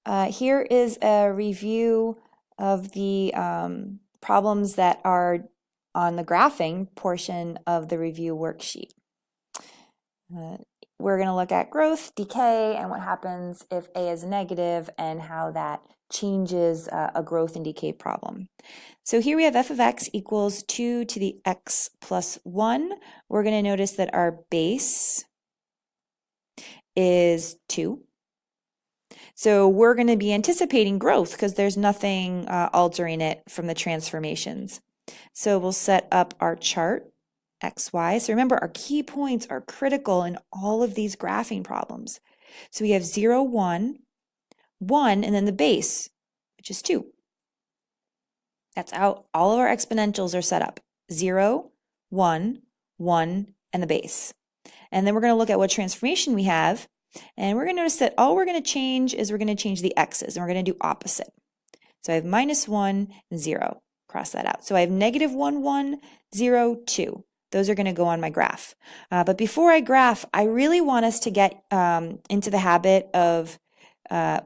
Here is a review of the problems that are on the graphing portion of the review worksheet. We're going to look at growth, decay, and what happens if A is negative and how that changes a growth and decay problem. So here we have f of x equals 2 to the x plus 1. We're going to notice that our base is 2. So we're going to be anticipating growth because there's nothing altering it from the transformations. So we'll set up our chart, xy. So remember, our key points are critical in all of these graphing problems. So we have 0, 1, 1, and then the base, which is 2. That's how all of our exponentials are set up. 0, 1, 1, and the base. And then we're going to look at what transformation we have. And we're going to notice that all we're going to change is we're going to change the x's, and we're going to do opposite. So I have -1 and 0. Cross that out. So I have -1, 1, 0, 2. Those are going to go on my graph. But before I graph, I really want us to get into the habit of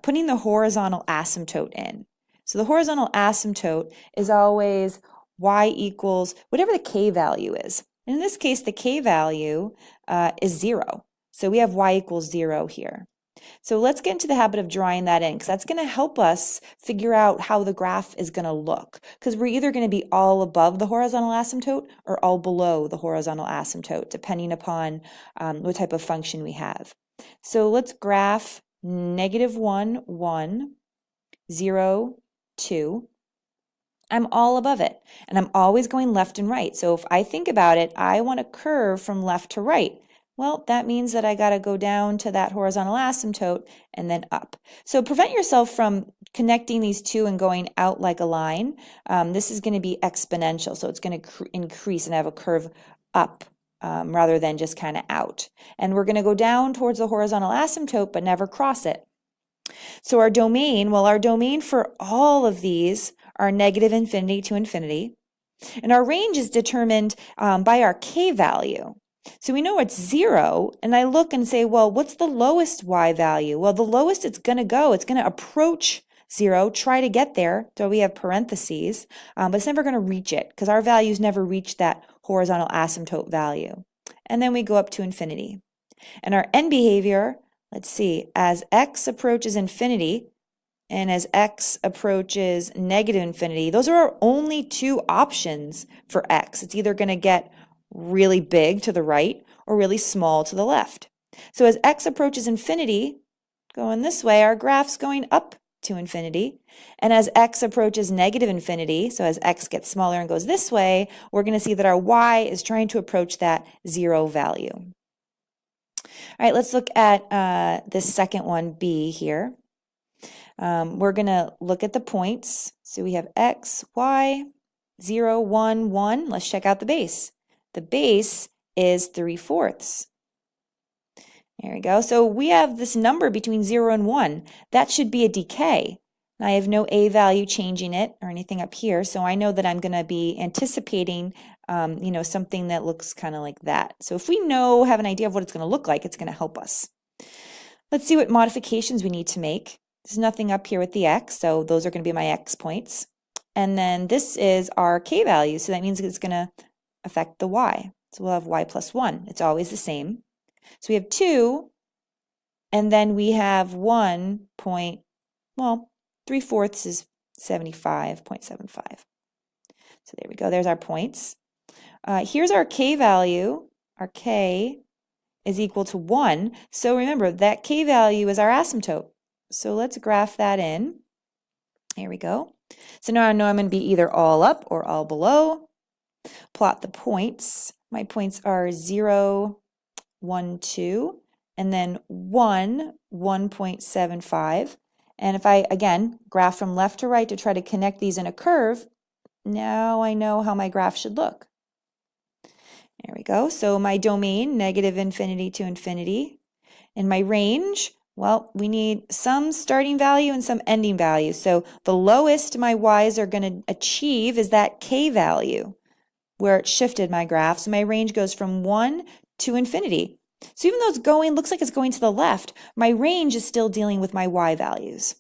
putting the horizontal asymptote in. So the horizontal asymptote is always y equals whatever the k value is. And in this case, the k value is 0. So we have y equals 0 here. So let's get into the habit of drawing that in, because that's going to help us figure out how the graph is going to look. Because we're either going to be all above the horizontal asymptote or all below the horizontal asymptote, depending upon what type of function we have. So let's graph -1, 1, 0, 2. I'm all above it, and I'm always going left and right. So if I think about it, I want a curve from left to right. Well, that means that I got to go down to that horizontal asymptote and then up. So prevent yourself from connecting these two and going out like a line. This is going to be exponential, so it's going to increase and have a curve up rather than just kind of out. And we're going to go down towards the horizontal asymptote but never cross it. So our domain, well, our domain for all of these are -infinity to infinity. And our range is determined by our k value. So we know it's 0, and I look and say, well, what's the lowest y value? Well, the lowest it's going to go, it's going to approach 0, try to get there, so we have parentheses, but it's never going to reach it, because our values never reach that horizontal asymptote value. And then we go up to infinity. And our end behavior, let's see, as x approaches infinity, and as x approaches -infinity, those are our only two options for x. It's either going to get really big to the right or really small to the left. So as x approaches infinity, going this way, our graph's going up to infinity. And as x approaches -infinity, so as x gets smaller and goes this way, we're going to see that our y is trying to approach that 0 value. All right, let's look at this second one, b here. We're going to look at the points. So we have x, y, 0, 1, 1. Let's check out the base. The base is 3/4. There we go. So we have this number between 0 and 1. That should be a decay. I have no a value changing it or anything up here, so I know that I'm going to be anticipating something that looks kind of like that. So if we have an idea of what it's going to look like, it's going to help us. Let's see what modifications we need to make. There's nothing up here with the x, so those are going to be my x points. And then this is our k value, so that means it's going to affect the y. So we'll have y plus 1. It's always the same. So we have 2, and then we have 1 point, well, 3/4 is 75.75. So there we go. There's our points. Here's our k value. Our k is equal to 1. So remember, that k value is our asymptote. So let's graph that in. Here we go. So now I know I'm going to be either all up or all below. Plot the points. My points are 0, 1, 2, and then 1, 1.75. And if I, again, graph from left to right to try to connect these in a curve, now I know how my graph should look. There we go. So my domain, -infinity to infinity. And my range, well, we need some starting value and some ending value. So the lowest my y's are going to achieve is that k value, where it shifted my graph. So my range goes from 1 to infinity. So even though looks like it's going to the left, my range is still dealing with my y values.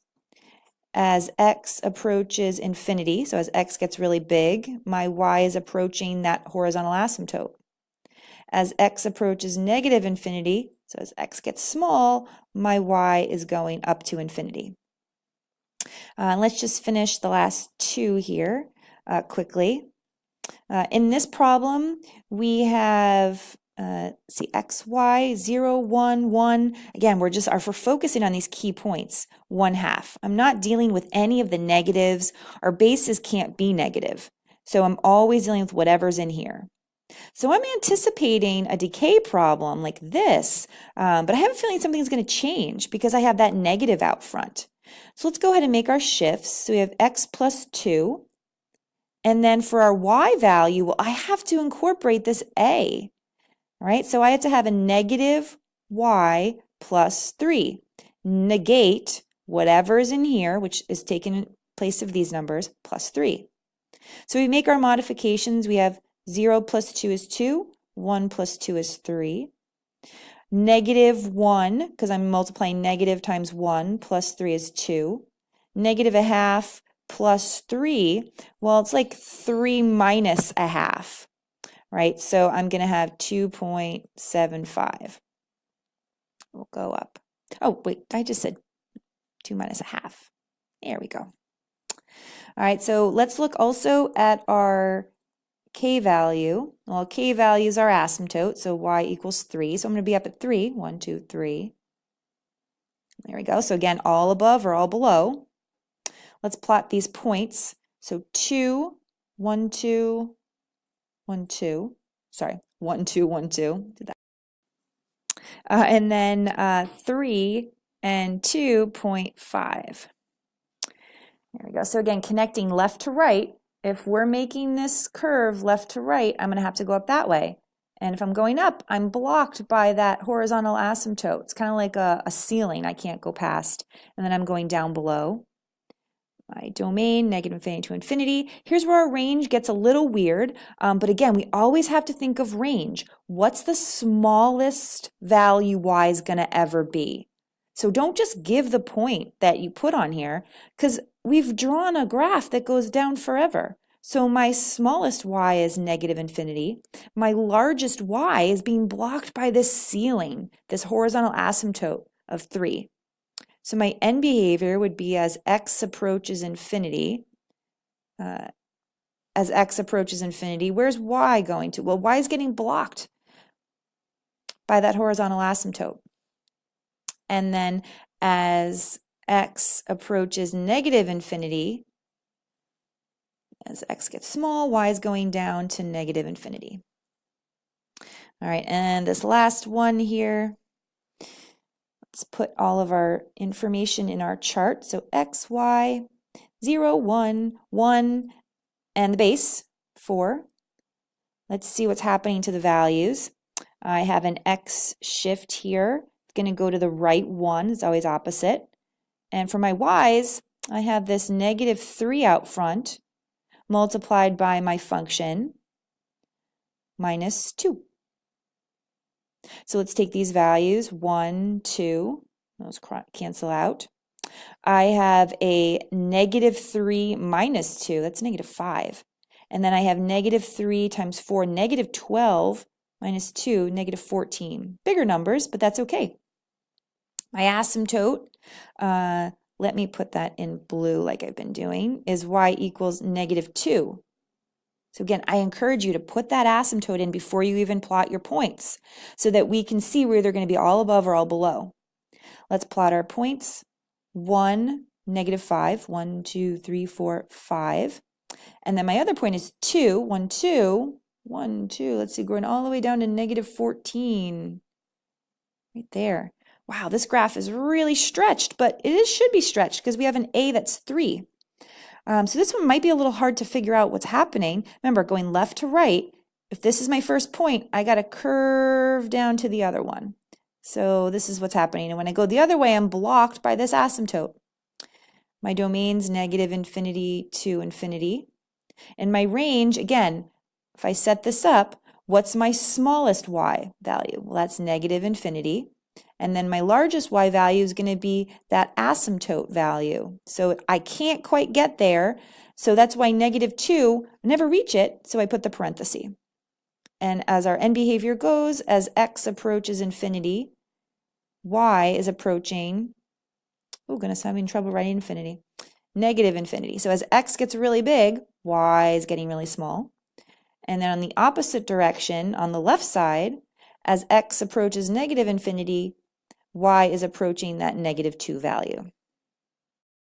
as x approaches infinity, so as x gets really big, my y is approaching that horizontal asymptote. As x approaches negative infinity, so as x gets small, my y is going up to infinity. Let's just finish the last two here quickly. In this problem, we have x, y, 0, 1, 1. Again, we're focusing on these key points, 1/2. I'm not dealing with any of the negatives. Our bases can't be negative. So I'm always dealing with whatever's in here. So I'm anticipating a decay problem like this, but I have a feeling something's going to change because I have that negative out front. So let's go ahead and make our shifts. So we have x plus 2. And then for our y value, well, I have to incorporate this a. All right, so I have to have a negative y plus 3. Negate whatever is in here, which is taken in place of these numbers, plus 3. So we make our modifications. We have 0 plus 2 is 2. 1 plus 2 is 3. Negative 1, because I'm multiplying negative times 1, plus 3 is 2. Negative 1/2 plus 3, well, it's like 3 minus 1/2, right? So I'm going to have 2.75. We'll go up. Oh, wait, I just said 2 minus 1/2. There we go. All right, so let's look also at our k value. Well, k value is our asymptote, so y equals 3. So I'm going to be up at 3. 1, 2, 3. There we go. So again, all above or all below. Let's plot these points. So 2, 1, 2, 1, 2. Sorry, 1, 2, 1, 2. Did that. And then 3 and 2.5. There we go. So again, connecting left to right. If we're making this curve left to right, I'm going to have to go up that way. And if I'm going up, I'm blocked by that horizontal asymptote. It's kind of like a ceiling I can't go past. And then I'm going down below. My domain, negative infinity to infinity. Here's where our range gets a little weird. But again, we always have to think of range. What's the smallest value y is going to ever be? So don't just give the point that you put on here, because we've drawn a graph that goes down forever. So my smallest y is negative infinity. My largest y is being blocked by this ceiling, this horizontal asymptote of 3. So my end behavior would be as x approaches infinity. As x approaches infinity, where's y going to? Well, y is getting blocked by that horizontal asymptote. And then as x approaches negative infinity, as x gets small, y is going down to negative infinity. All right, and this last one here, let's put all of our information in our chart. So x, y, 0, 1, 1, and the base, 4. Let's see what's happening to the values. I have an x shift here. It's going to go to the right 1. It's always opposite. And for my y's, I have this negative 3 out front multiplied by my function minus 2. So let's take these values, 1, 2, those cancel out. I have a negative 3 minus 2, that's negative 5. And then I have negative 3 times 4, negative 12 minus 2, negative 14. Bigger numbers, but that's okay. My asymptote, let me put that in blue like I've been doing, is y equals negative 2. So again, I encourage you to put that asymptote in before you even plot your points so that we can see where they're going to be all above or all below. Let's plot our points. 1, negative 5, 1, 2, 3, 4, 5. And then my other point is 2, 1, 2, 1, 2. Let's see, going all the way down to negative 14. Right there. Wow, this graph is really stretched, but should be stretched because we have an a that's 3. So this one might be a little hard to figure out what's happening. Remember, going left to right, if this is my first point, I got to curve down to the other one. So this is what's happening. And when I go the other way, I'm blocked by this asymptote. My domain's negative infinity to infinity. And my range, again, if I set this up, what's my smallest y value? Well, that's negative infinity. And then my largest y value is going to be that asymptote value. So I can't quite get there. So that's why -2, I never reach it, so I put the parenthesis. And as our end behavior goes, as x approaches infinity, y is approaching, oh goodness, I'm having trouble writing infinity, -infinity. So as x gets really big, y is getting really small. And then on the opposite direction, on the left side, as x approaches -infinity, y is approaching that -2 value.